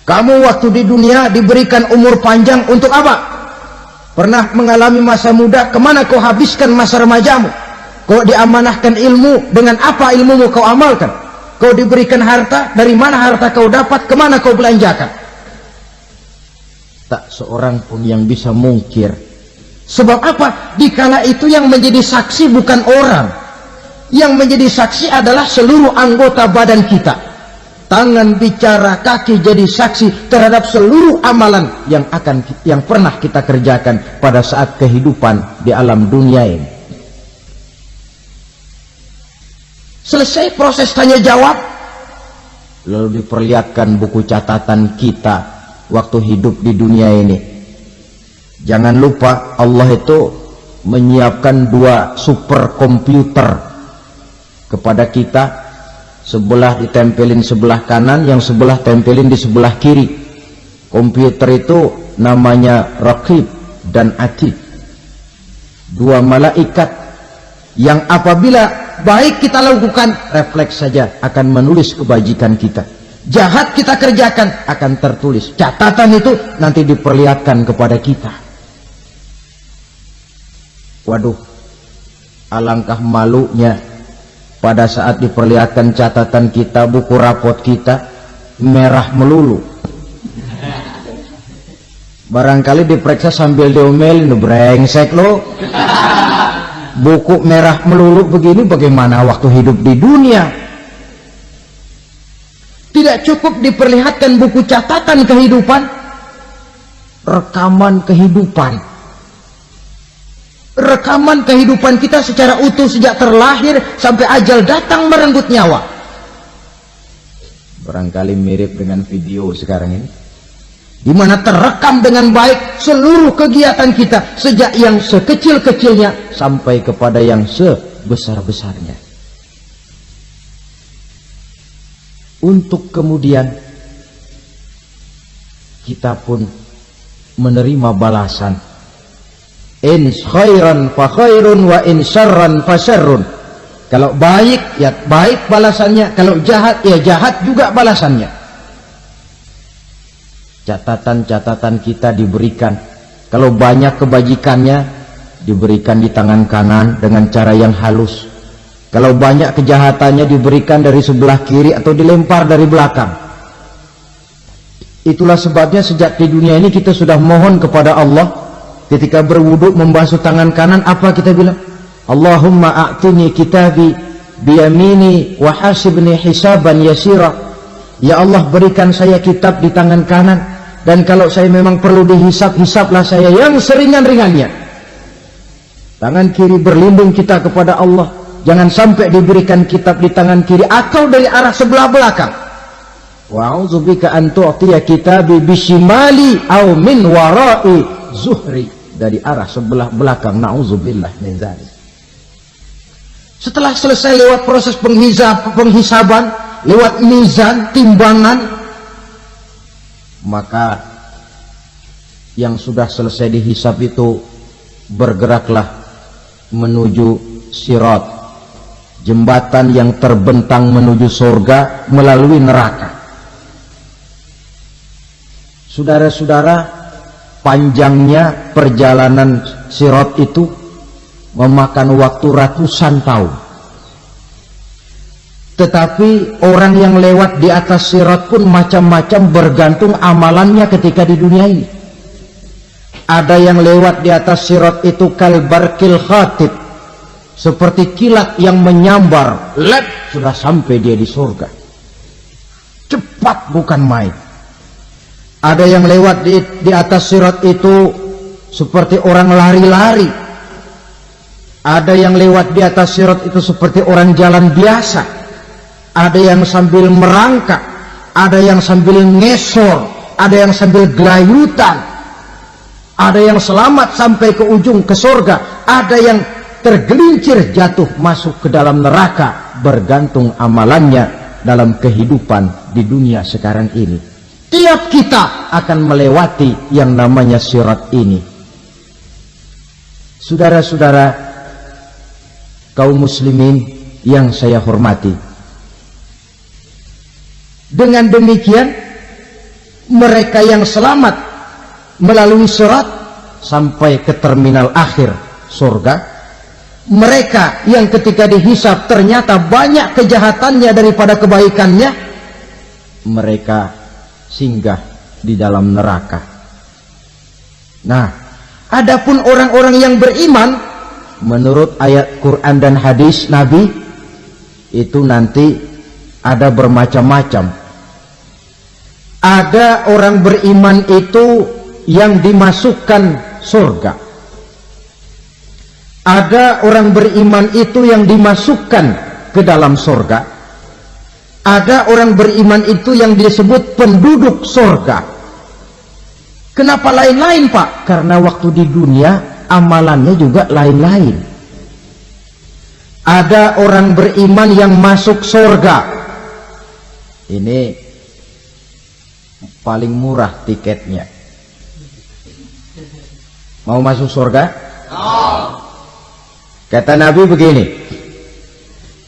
Kamu waktu di dunia diberikan umur panjang untuk apa? Pernah mengalami masa muda, kemana kau habiskan masa remajamu? Kau diamanahkan ilmu, dengan apa ilmumu kau amalkan? Kau diberikan harta, dari mana harta kau dapat, kemana kau belanjakan? Tak seorang pun yang bisa mungkir. Sebab apa? Dikala itu yang menjadi saksi bukan orang. Yang menjadi saksi adalah seluruh anggota badan kita. Tangan bicara, kaki jadi saksi terhadap seluruh amalan yang pernah kita kerjakan pada saat kehidupan di alam dunia ini. Selesai proses tanya jawab, lalu diperlihatkan buku catatan kita waktu hidup di dunia ini. Jangan lupa Allah itu menyiapkan 2 superkomputer kepada kita. Sebelah ditempelin sebelah kanan, yang sebelah tempelin di sebelah kiri. Komputer itu namanya Raqib dan Atid. 2 malaikat yang apabila baik kita lakukan, refleks saja akan menulis kebajikan kita. Jahat kita kerjakan, akan tertulis. Catatan itu nanti diperlihatkan kepada kita. Waduh, alangkah malunya pada saat diperlihatkan catatan kita, buku rapot kita merah melulu. Barangkali diperiksa sambil diomelin, brengsek lo. Buku merah melulu begini, bagaimana waktu hidup di dunia? Tidak cukup diperlihatkan buku catatan kehidupan, rekaman kehidupan. Rekaman kehidupan kita secara utuh sejak terlahir sampai ajal datang merenggut nyawa. Barangkali mirip dengan video sekarang ini, di mana terekam dengan baik seluruh kegiatan kita sejak yang sekecil-kecilnya sampai kepada yang sebesar-besarnya. Untuk kemudian kita pun menerima balasan. In khairan fa khairun wa in syarran fa syarrun. Kalau baik ya baik balasannya, kalau jahat ya jahat juga balasannya. Catatan-catatan kita diberikan. Kalau banyak kebajikannya diberikan di tangan kanan dengan cara yang halus. Kalau banyak kejahatannya diberikan dari sebelah kiri atau dilempar dari belakang. Itulah sebabnya sejak di dunia ini kita sudah mohon kepada Allah. Ketika berwudu membasuh tangan kanan, apa kita bilang? Allahumma a'tini kitabi biyamini wa hasibni hisaban yasira. Ya Allah, berikan saya kitab di tangan kanan, dan kalau saya memang perlu dihisap, hisaplah saya yang seringan-ringannya. Tangan kiri berlindung kita kepada Allah, jangan sampai diberikan kitab di tangan kiri atau dari arah sebelah belakang. Wa'udzubika an tu'tiya kitabi bishimali aw min wara'i zuhri, dari arah sebelah belakang. Na'udzubillah min dzalik. Setelah selesai lewat proses penghisaban, lewat mizan, timbangan, maka yang sudah selesai dihisab itu bergeraklah menuju sirat, jembatan yang terbentang menuju surga melalui neraka. Saudara-saudara, panjangnya perjalanan sirat itu memakan waktu ratusan tahun. Tetapi orang yang lewat di atas sirat pun macam-macam, bergantung amalannya ketika di dunia ini. Ada yang lewat di atas sirat itu kalbarkil khatib, seperti kilat yang menyambar, sudah sampai dia di surga. Cepat bukan main. Ada yang lewat di atas sirat itu seperti orang lari-lari. Ada yang lewat di atas sirat itu seperti orang jalan biasa. Ada yang sambil merangkak, ada yang sambil ngesor, ada yang sambil gelayutan, ada yang selamat sampai ke ujung ke surga, ada yang tergelincir jatuh masuk ke dalam neraka, bergantung amalannya dalam kehidupan di dunia sekarang ini. Tiap kita akan melewati yang namanya sirat ini. Saudara-saudara kaum muslimin yang saya hormati, dengan demikian mereka yang selamat melalui sirat sampai ke terminal akhir surga, mereka yang ketika dihisab ternyata banyak kejahatannya daripada kebaikannya, mereka singgah di dalam neraka. Nah, adapun orang-orang yang beriman menurut ayat Quran dan hadis Nabi itu nanti ada bermacam-macam. Ada orang beriman itu yang dimasukkan surga. Ada orang beriman itu yang dimasukkan ke dalam surga. Ada orang beriman itu yang disebut penduduk surga. Kenapa lain-lain, Pak? Karena waktu di dunia amalannya juga lain-lain. Ada orang beriman yang masuk surga. Ini paling murah tiketnya. Mau masuk surga? Kata Nabi begini,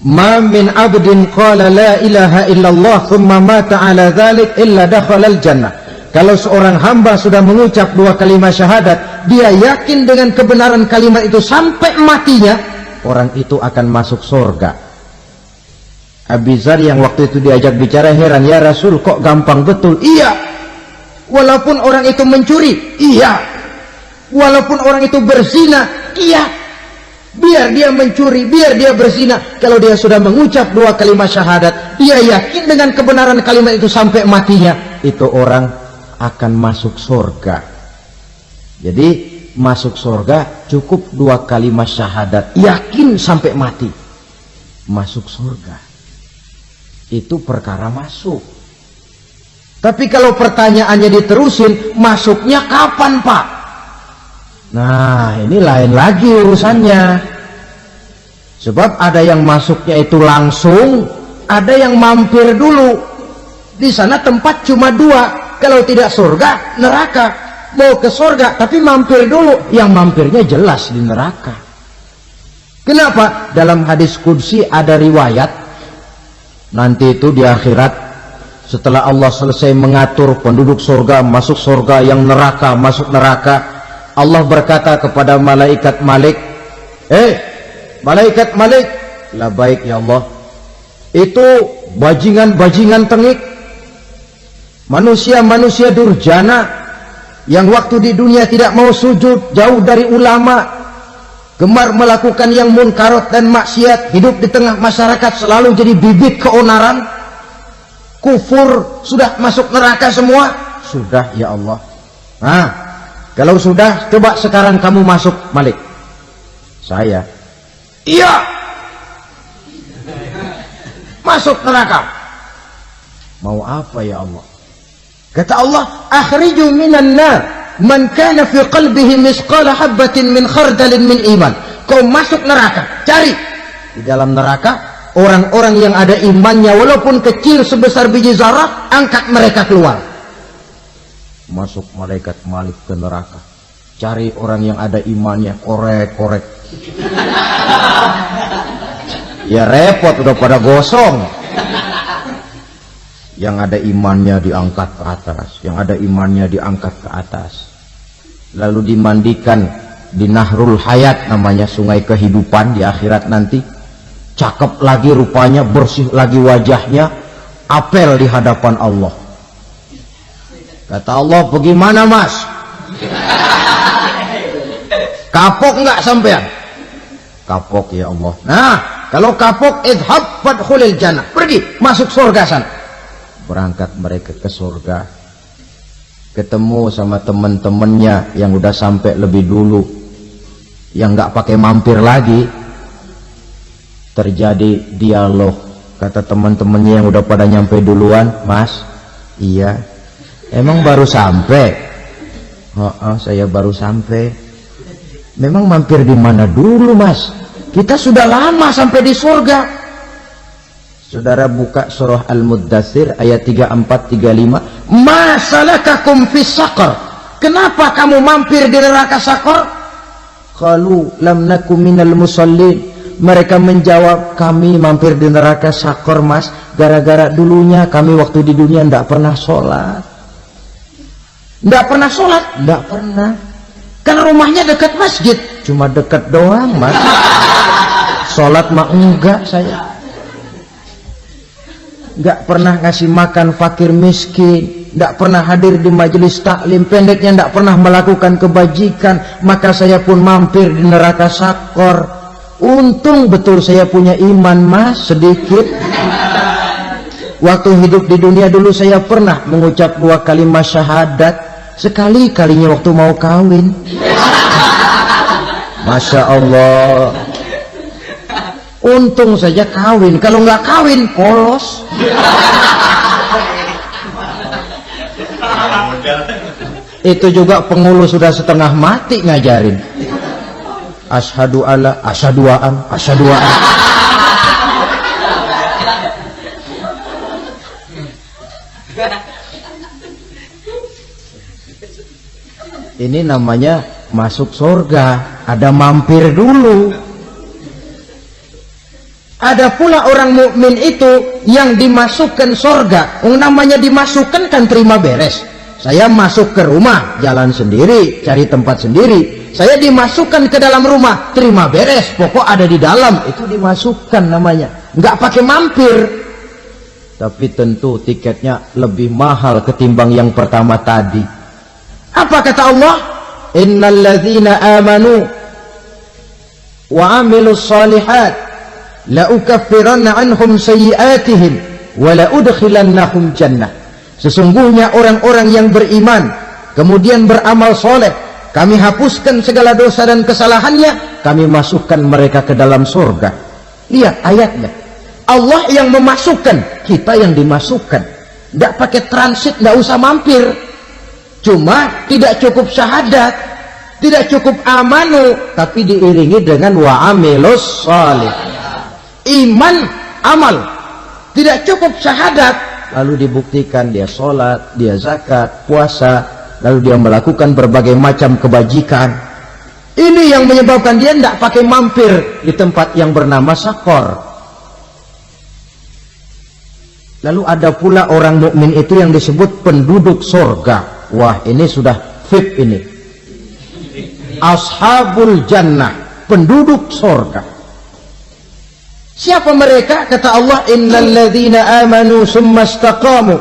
ma min abdin qala la ilaha illallah thumma mata ala dhalik illa dakhalal jannah. Kalau seorang hamba sudah mengucap dua kalimat syahadat, dia yakin dengan kebenaran kalimat itu sampai matinya, orang itu akan masuk surga. Abi Dzar yang waktu itu diajak bicara heran, ya Rasul kok gampang betul? Iya, walaupun orang itu mencuri, iya, walaupun orang itu berzina, iya, biar dia mencuri, biar dia berzina, kalau dia sudah mengucap dua kalimat syahadat, dia yakin dengan kebenaran kalimat itu sampai matinya, itu orang akan masuk surga. Jadi masuk surga cukup dua kalimat syahadat, yakin sampai mati, masuk surga. Itu perkara masuk. Tapi kalau pertanyaannya diterusin, masuknya kapan, Pak? Nah, ini lain lagi urusannya. Sebab ada yang masuknya itu langsung, ada yang mampir dulu. Di sana tempat cuma dua, kalau tidak surga, neraka. Mau ke surga, tapi mampir dulu. Yang mampirnya jelas di neraka. Kenapa? Dalam hadis qudsi ada riwayat, nanti itu di akhirat, setelah Allah selesai mengatur penduduk surga masuk surga, yang neraka masuk neraka, Allah berkata kepada malaikat Malik, malaikat Malik, la baik ya Allah, itu bajingan-bajingan tengik, manusia-manusia durjana yang waktu di dunia tidak mau sujud, jauh dari ulama, gemar melakukan yang munkarat dan maksiat, hidup di tengah masyarakat selalu jadi bibit keonaran, kufur, sudah masuk neraka semua. Sudah ya Allah. Nah, kalau sudah, coba sekarang kamu masuk, Malik. Saya, iya, masuk neraka. Mau apa ya Allah? Kata Allah, akhriju minan nar man kana fi qalbihi misqala habatin min khardalin min iman. Kau masuk neraka, cari di dalam neraka orang-orang yang ada imannya walaupun kecil sebesar biji zarah, angkat mereka keluar. Masuk malaikat Malik ke neraka. Cari orang yang ada imannya, korek-korek. Ya repot, udah pada gosong. Yang ada imannya diangkat ke atas, yang ada imannya diangkat ke atas. Lalu dimandikan di Nahrul Hayat, namanya sungai kehidupan di akhirat nanti. Cakep lagi rupanya, bersih lagi wajahnya, apel di hadapan Allah. Kata Allah, bagaimana mas? Kapok nggak sampean? Kapok ya Allah. Nah, kalau kapok, idhab fadkhulil jannah, pergi masuk surga sana. Berangkat mereka ke surga, ketemu sama teman-temannya yang udah sampai lebih dulu, yang nggak pakai mampir lagi. Terjadi dialog. Kata teman-temannya yang udah pada nyampe duluan, mas, iya, emang baru sampai? Oh, saya baru sampai. Memang mampir di mana dulu mas? Kita sudah lama sampai di surga. Saudara buka surah Al-Muddatsir ayat 34-35. Ma salakakum fis saqar? Kenapa kamu mampir di neraka Saqar? Qalu lam nakum minal musallin. Mereka menjawab, kami mampir di neraka Saqar mas, gara-gara dulunya kami waktu di dunia tidak pernah sholat. Tidak pernah sholat? Tidak pernah. Kan rumahnya dekat masjid, cuma dekat doang mas. Sholat mah enggak saya. Enggak pernah ngasih makan fakir miskin, enggak pernah hadir di majelis taklim, pendeknya enggak pernah melakukan kebajikan. Maka saya pun mampir di neraka Saqar. Untung betul saya punya iman mas, sedikit. Waktu hidup di dunia dulu saya pernah mengucap 2 kalimat syahadat. Sekali-kalinya waktu mau kawin. Masya Allah. Untung saja kawin, kalau nggak kawin polos. Itu juga pengulu sudah setengah mati ngajarin. Asyhadu alla, asyaduaan, asyaduaan. Ini namanya masuk surga, ada mampir dulu. Ada pula orang mukmin itu yang dimasukkan surga. Namanya dimasukkan kan terima beres. Saya masuk ke rumah, jalan sendiri, cari tempat sendiri. Saya dimasukkan ke dalam rumah, terima beres, pokok ada di dalam, itu dimasukkan namanya. Nggak pakai mampir. Tapi tentu tiketnya lebih mahal ketimbang yang pertama tadi. Apa kata Allah? Innal ladzina amanu wa amilus shalihat la ukaffiranna anhum sayyi'atihim wa la udkhilannahum jannah. Sesungguhnya orang-orang yang beriman kemudian beramal soleh, kami hapuskan segala dosa dan kesalahannya, kami masukkan mereka ke dalam surga. Lihat ayatnya, Allah yang memasukkan, kita yang dimasukkan. Tidak pakai transit, tidak usah mampir. Cuma tidak cukup syahadat, tidak cukup amanu, tapi diiringi dengan wa amilus shalih. Iman, amal. Tidak cukup syahadat, lalu dibuktikan dia sholat, dia zakat, puasa, lalu dia melakukan berbagai macam kebajikan. Ini yang menyebabkan dia tidak pakai mampir di tempat yang bernama Saqar. Lalu ada pula orang mukmin itu yang disebut penduduk surga. Wah, ini sudah VIP ini. Ashabul jannah, penduduk surga. Siapa mereka? Kata Allah, innal ladzina amanu summa istaqamu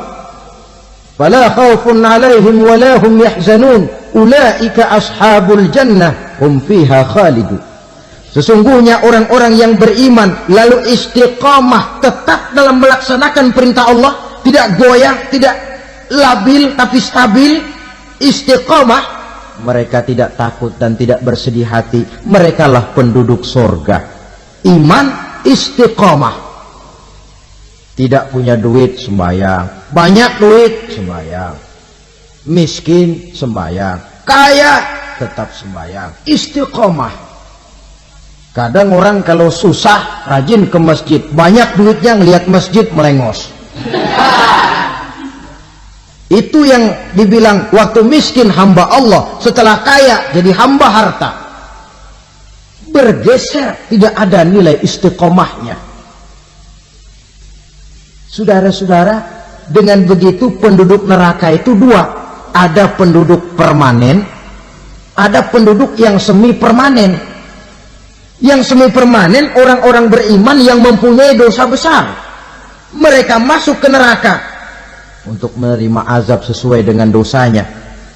fala khaufun 'alaihim wa la hum yahzanun ulaika ashabul jannah hum fiha khalidun. Sesungguhnya orang-orang yang beriman lalu istiqamah, tetap dalam melaksanakan perintah Allah, tidak goyah, tidak labil tapi stabil, istiqamah, mereka tidak takut dan tidak bersedih hati. Merekalah penduduk surga. Iman, istiqamah. Tidak punya duit, sembahyang. Banyak duit, sembahyang. Miskin, sembahyang. Kaya, tetap sembahyang. Istiqamah. Kadang orang kalau susah rajin ke masjid, banyak duitnya ngelihat masjid melengos. Itu yang dibilang waktu miskin hamba Allah, setelah kaya jadi hamba harta. Bergeser, tidak ada nilai istiqomahnya. Saudara-saudara, dengan begitu penduduk neraka itu dua. Ada penduduk permanen, ada penduduk yang semi permanen. Yang semi permanen orang-orang beriman yang mempunyai dosa besar. Mereka masuk ke neraka untuk menerima azab sesuai dengan dosanya.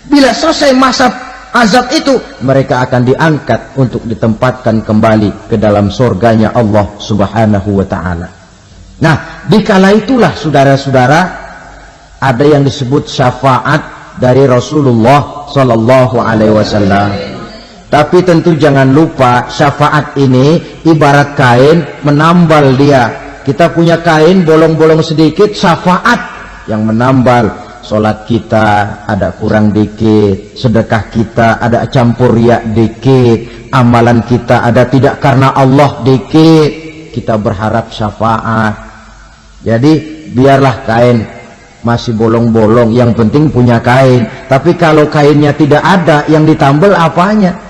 Bila selesai masa azab itu, mereka akan diangkat untuk ditempatkan kembali ke dalam surganya Allah Subhanahu wa ta'ala. Nah, dikala itulah saudara-saudara, ada yang disebut syafaat dari Rasulullah Sallallahu Alaihi Wasallam. Tapi tentu jangan lupa, syafaat ini ibarat kain menambal dia. Kita punya kain bolong-bolong sedikit, syafaat yang menambal. Sholat kita ada kurang dikit, sedekah kita ada campur riak dikit, amalan kita ada tidak karena Allah dikit, kita berharap syafaat. Jadi biarlah kain masih bolong-bolong, yang penting punya kain. Tapi kalau kainnya tidak ada, yang ditambal apanya?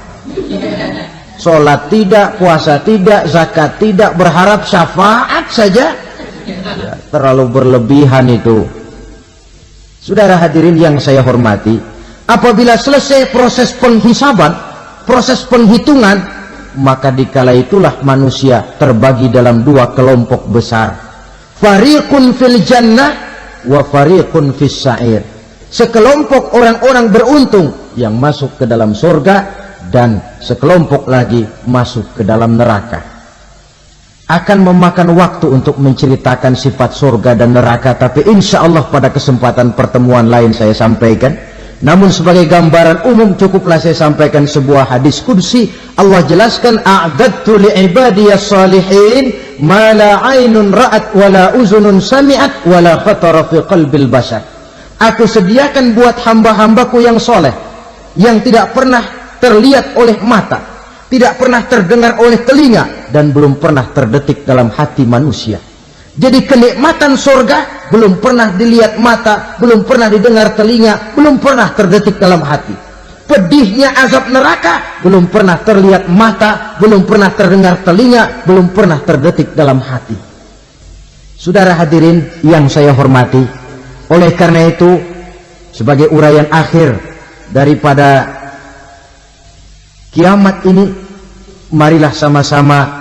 Sholat tidak, puasa tidak, zakat tidak, berharap syafaat saja, ya, terlalu berlebihan itu. Saudara hadirin yang saya hormati, apabila selesai proses penghisaban, proses penghitungan, maka dikala itulah manusia terbagi dalam dua kelompok besar. Fariqun fil jannah wa fariqun fis sa'ir. Sekelompok orang-orang beruntung yang masuk ke dalam surga, dan sekelompok lagi masuk ke dalam neraka. Akan memakan waktu untuk menceritakan sifat surga dan neraka, tapi insya Allah pada kesempatan pertemuan lain saya sampaikan. Namun sebagai gambaran umum cukuplah saya sampaikan sebuah hadis qudsi. Allah jelaskan, a'dadtu li'ibadiyas salihin ma la aynun ra'at wa la uzunun sami'at wa la khatara fi qalbil bashar. Aku sediakan buat hamba-hambaku yang soleh, yang tidak pernah terlihat oleh mata, tidak pernah terdengar oleh telinga, dan belum pernah terdetik dalam hati manusia. Jadi kenikmatan surga belum pernah dilihat mata, belum pernah didengar telinga, belum pernah terdetik dalam hati. Pedihnya azab neraka belum pernah terlihat mata, belum pernah terdengar telinga, belum pernah terdetik dalam hati. Saudara hadirin yang saya hormati, oleh karena itu sebagai uraian akhir daripada kiamat ini, marilah sama-sama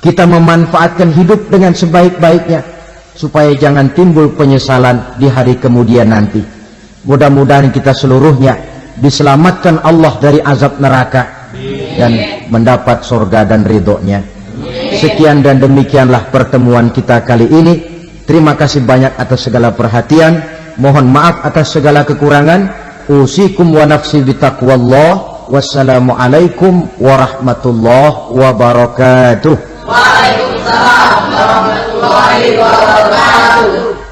kita memanfaatkan hidup dengan sebaik-baiknya, supaya jangan timbul penyesalan di hari kemudian nanti. Mudah-mudahan kita seluruhnya diselamatkan Allah dari azab neraka dan mendapat surga dan ridhonya. Sekian dan demikianlah pertemuan kita kali ini. Terima kasih banyak atas segala perhatian. Mohon maaf atas segala kekurangan. Usikum wa nafsi bitaqwallah. Wassalamualaikum warahmatullahi wabarakatuh. Waalaikumsalam warahmatullahi wabarakatuh.